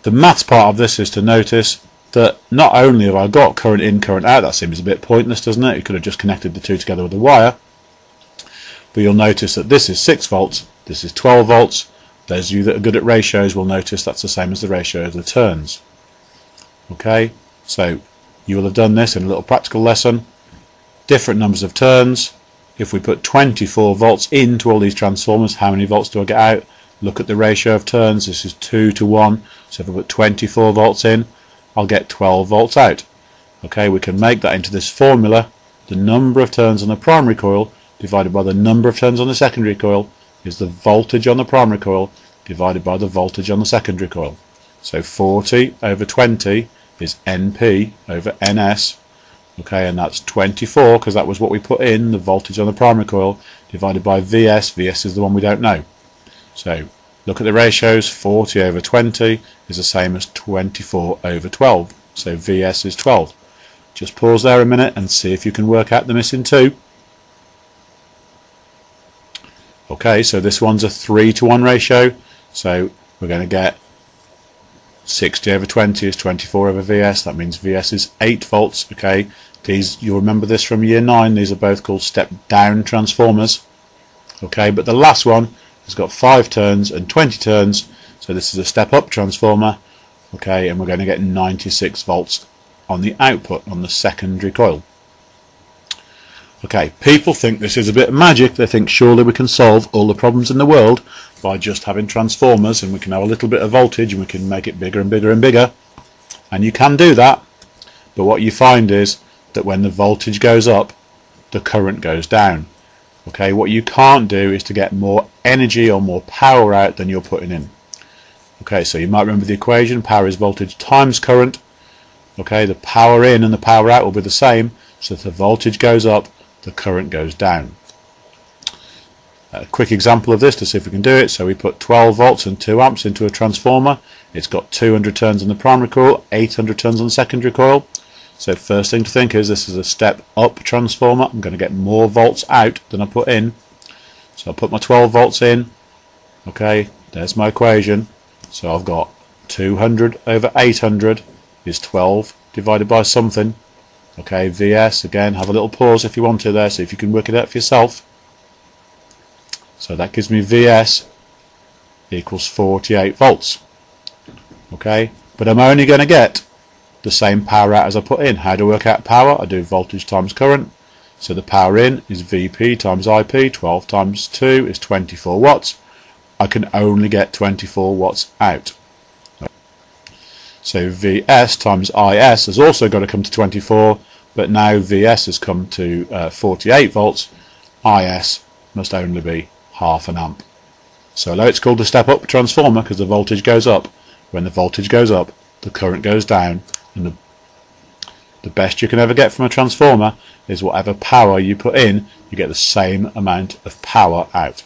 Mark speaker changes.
Speaker 1: The maths part of this is to notice that not only have I got current in, current out, that seems a bit pointless, doesn't it? You could have just connected the two together with a wire. But you'll notice that this is 6 volts, this is 12 volts. Those of you that are good at ratios will notice that's the same as the ratio of the turns. Okay, so you will have done this in a little practical lesson. Different numbers of turns. If we put 24 volts into all these transformers, how many volts do I get out? Look at the ratio of turns. This is 2 to 1. So if I put 24 volts in, I'll get 12 volts out. Okay, we can make that into this formula. The number of turns on the primary coil divided by the number of turns on the secondary coil is the voltage on the primary coil divided by the voltage on the secondary coil. So 40 over 20 is NP over NS. Okay, and that's 24 because that was what we put in, the voltage on the primary coil, divided by VS. VS is the one we don't know. So look at the ratios. 40 over 20 is the same as 24 over 12. So VS is 12. Just pause there a minute and see if you can work out the missing 2. Okay, so this one's a 3 to 1 ratio. So we're going to get 60 over 20 is 24 over VS. That means VS is 8 volts. Okay, these, you'll remember this from year 9. These are both called step down transformers. Okay, but the last one has got 5 turns and 20 turns. So this is a step up transformer. Okay, and we're going to get 96 volts on the output on the secondary coil. Okay, people think this is a bit of magic. They think surely we can solve all the problems in the world by just having transformers, and we can have a little bit of voltage and we can make it bigger and bigger and bigger. And you can do that, but what you find is that when the voltage goes up, the current goes down. Okay, what you can't do is to get more energy or more power out than you're putting in. Okay, so you might remember the equation: power is voltage times current. Okay, the power in and the power out will be the same, so if the voltage goes up, the current goes down. A quick example of this to see if we can do it. So we put 12 volts and 2 amps into a transformer. It's got 200 turns on the primary coil, 800 turns on the secondary coil. So first thing to think is this is a step up transformer. I'm going to get more volts out than I put in. So I'll put my 12 volts in. Okay, there's my equation. So I've got 200 over 800 is 12 divided by something. Okay, VS, again, have a little pause if you want to there, see if you can work it out for yourself. So that gives me VS equals 48 volts. Okay, but I'm only going to get the same power out as I put in. How do I work out power? I do voltage times current. So the power in is VP times IP. 12 times 2 is 24 watts. I can only get 24 watts out. So VS times IS has also got to come to 24, but now VS has come to 48 volts. IS must only be half an amp. So although it's called the step up transformer because the voltage goes up, when the voltage goes up, the current goes down, and the best you can ever get from a transformer is whatever power you put in, you get the same amount of power out.